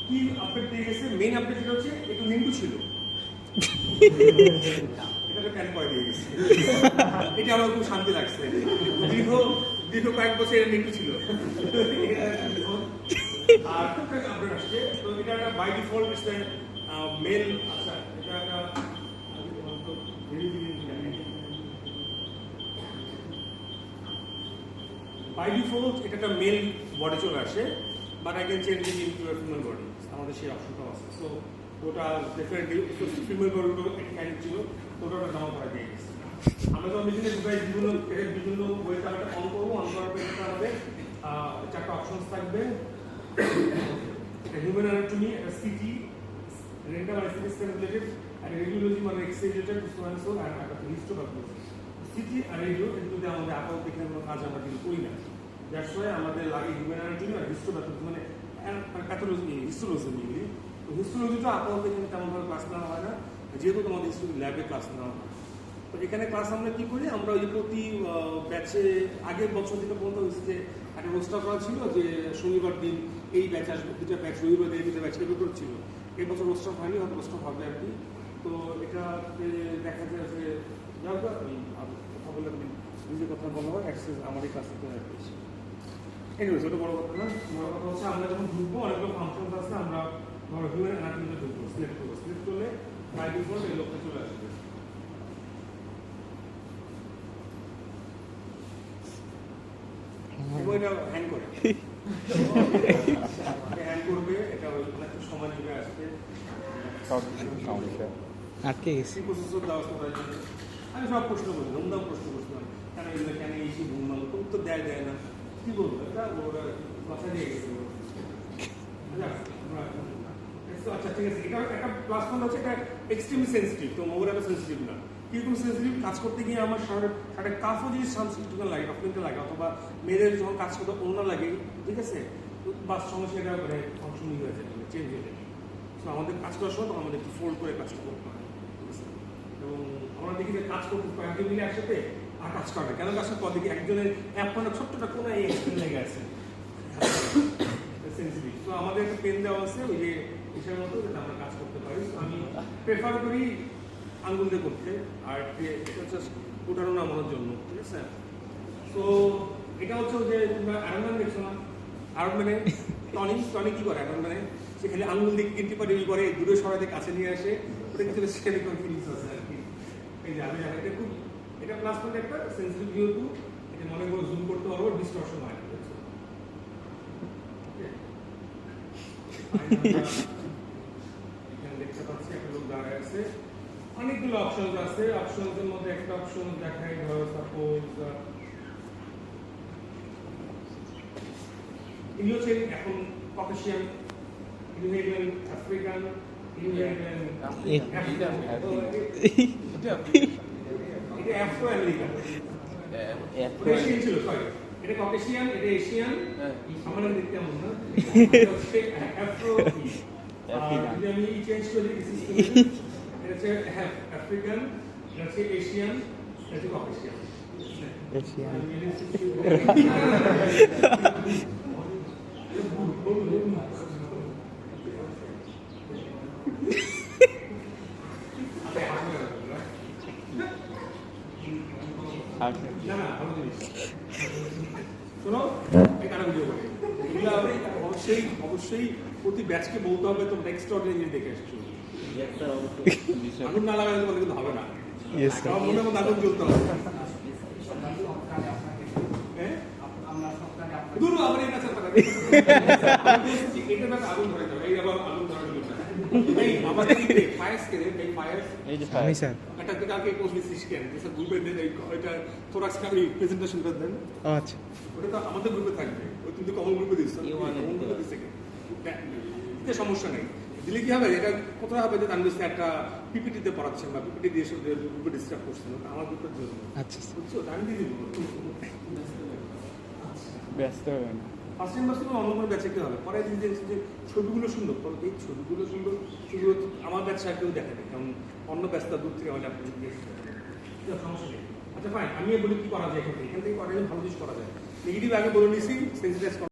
কি আপডেট দিয়ে গেছে, মেইন আপডেট যেটা হচ্ছে একটু নিম্বু ছিল, এটাকে প্যান করে দিয়ে গেছে। এটা আমার খুব শান্তি লাগছে। দীর্ঘ দীর্ঘ কয়েক বছর এটা নিম্বু ছিল। আর টুকটাক আপডেট আসছে, তো এটা একটা বাই ডিফল্ট মেল। আচ্ছা, এটা একটা বাই ডিফল্ট এটা একটা মেল বডি চলে আসে, but I can change it into a female body. আমাদের সেই অপশনটাও আছে। সো ওটা ডেফিনেটলি ফিমেল বডিগুলো ক্যারেক্ট ছিল, ওটা নাও করা দিয়ে গেছে। আমরা যখন বিভিন্ন ডিভাইস বিভিন্ন ওয়েতে আমরা অন করবো, অন করার পর এটা আমাদের চারটা অপশনস থাকবে। হিউম্যান অ্যানাটমি, একটা সিটি, রেন্টাল আর সিটি স্ক্যান রিলেটেড, আর রেডিওলজি মানে এক্স-রে রিলেটেড, সো আর একটা হিস্টোপ্যাথোলজি। সিটি আর রেডিও কিন্তু আমাদের আপাতত এখানে কোনো কাজ আমরা কিন্তু করি না। দ্যাটস ওয়াই আমাদের লাগে হিউম্যান অ্যানাটমি আর হিস্টোপ্যাথোলজি, মানে প্যাথোলজি, হিস্টোলজি মিলি। তো হিস্টোলজিটা আপাতত এখানে তেমনভাবে ক্লাস নেওয়া হয় না, যেহেতু তোমাদের হিস্টোরি ল্যাবে ক্লাস নেওয়া হয়। তো এখানে ক্লাস আমরা কি করি, আমরা ওই প্রতি ব্যাচে আগের বছর যেটা বলতে হয়েছে যে একটা রোস্টার করা ছিল যে শনিবার দিন এই ব্যাচ আসবে, দুটা ব্যাচ রবিবার দিন দুটা ব্যাচ এগুলো ছিল। এই বছর রোস্টার হয়নি, হয়তো রোস্টার হবে আর কি। তো এটা দেখা যায় যে কথা বলে নিজের কথা বলা হয়, অ্যাক্সেস আমারই কাছে তো বেশি। এনিওয়েজ, ওটা বড় কথা না। বড় কথা হচ্ছে আমরা যখন ঢুকবো, অনেকগুলো ফাংশন আছে, আমরা ধরো হিউম্যান অ্যানাটমিতে ঢুকবো, সিলেক্ট করবো, সিলেক্ট করলে বাই ডিফল্ট এই লোকটা চলে আসবে। এটা হ্যাং করে হ্যাং করবে, এটা অনেকটা সময় নেবে আসতে। আটকে গেছি। প্রসেসর দেওয়া জন্য আমি সব প্রশ্ন করছি, ধুমধাম প্রশ্ন করছিলাম, কেন এগুলো কেন এসে ঘুমাল, উত্তর দেয় না, কি বলবো, এটা ওরা কথা দিয়ে গেছে। আচ্ছা ঠিক আছে, এটা একটা প্লাস পয়েন্ট হচ্ছে এটা এক্সট্রিমলি সেন্সিটিভ, তো মোবাইল এত সেন্সিটিভ না। কিরকম সেন্সিটিভ, কাজ করতে গিয়ে আমার সাড়ে কাফও যদি সামসিটিভ লাগে, ডকুমেন্টে লাগে, অথবা মেয়েদের যখন কাজ করতে অন্য লাগে, ঠিক আছে, বাস সমস্যা এটা মানে ফাংশনিং হয়ে যায়, চেঞ্জ হয়ে যায়। তো আমাদের কাজ করার সময় তখন আমাদের একটু ফোল্ড করে কাজটা করতে হয়, ঠিক আছে। এবং আমরা দেখি যে কাজ করতে কয়েকজন মিলে একসাথে আর কাজ করে না, কেন কাজ করতে দেখি একজনের অ্যাপ মানে ছোট্টটা কোনো এই এক্সপ্লেন লেগে আছে সেন্সিটিভ। তো আমাদের একটা পেন দেওয়া আছে ওই যে বিষয়ের মতো, যেটা আমরা কাজ করতে পারি। আমি প্রেফার করি আঙ্গুল দিয়ে করতে, আর এটা হচ্ছে উঠানো নামানোর জন্য, ঠিক আছে। তো এটা হচ্ছে যে তোমরা আয়রন ম্যান দেখছো না, আয়রন ম্যানে টনি কি করে, আয়রন ম্যানে সে খালি আঙ্গুল দিয়ে কিনতে পারে, ই করে দূরে সরাতে কাছে নিয়ে আসে, ওটা কিছু সেরকম ফিলিংস আছে আর কি। এই যে আমি জানি এটা খুব, এটা প্লাস পয়েন্ট একটা সেন্সিটিভ যেহেতু, এটা মনে করে জুম করতে পারবো, ডিস্টরশন হয় না। এখানে দেখতে পাচ্ছি একটা লোক দাঁড়ায় আছে, অনেকগুলো অপশন আছে। অপশনসের মধ্যে একটা অপশন দেখাই, ধরো সাপোজ ইনি হচ্ছে এখন ককেশিয়ান, ইনি হলেন আফ্রিকান, ইনি হলেন এটা আফ্রো আমেরিকান, এশিয়ান ছিল, সরি এটা ককেশিয়ান, এটা এশিয়ান, আমাদের দেখতে এমন না, আফ্রো। যদি আমি চেঞ্জ করি এটা হচ্ছে আফ্রিকান, এটা হচ্ছে এশিয়ান, এটা হচ্ছে ককেশিয়ান। শোনো, এখানে ভিডিও করে এগুলো অবশ্যই প্রতি ব্যাচকে বলতে হবে তোমরা এক্সট্রাঅর্ডিনারি জিনিস দেখে এসেছো। আগুন না লাগালে তোমাদের কিন্তু হবে না, মনের মধ্যে আগুন জ্বলতে হবে। দূর আমার এই কাছে এটা আগুন ধরে যাবে, এই আবার আগুন ধরে যাবে। এই আমাদের ফায়ার্স কে এই ফায়ার্স এই যে ফায়ার স্যার এটা কি কাকে পোস্ট দিছিস কেন, যে স্যার গ্রুপে দেন, এটা থোরাক্স কামি প্রেজেন্টেশন করে দেন। আচ্ছা, ওটা তো আমাদের গ্রুপে থাকবে, ওই কিন্তু কমন গ্রুপে দিছ, কমন গ্রুপে দিছে কেন, সমস্যা নেই। দিলে কি হবে, এটা কোথাও হবে যে তানবির একটা পিপিটিতে পড়াচ্ছেন বা পিপিটি দিয়ে গ্রুপে ডিস্টার্ব করছেন, আমার গ্রুপের জন্য। আচ্ছা বুঝছো, আমি দিয়ে দিব, ব্যস্ত হবে না। ফার্স্ট টাইম বাসে অন্য কোনো ব্যাচে কি হবে, পরে যে ছবিগুলো সুন্দর, এই ছবিগুলো সুন্দর, সেগুলো আমার ব্যাচে আর কেউ দেখাবে, কারণ অন্য ব্যস্ততা দূর থেকে আমাদের আপনি সমস্যা নেই। আচ্ছা ফাইন, আমি বলি কি করা যায়, এখান থেকে করা যায় ভালো কিছু করা যায়। নেগেটিভ আগে বলে নিয়েছি, সেন্সিটাইজ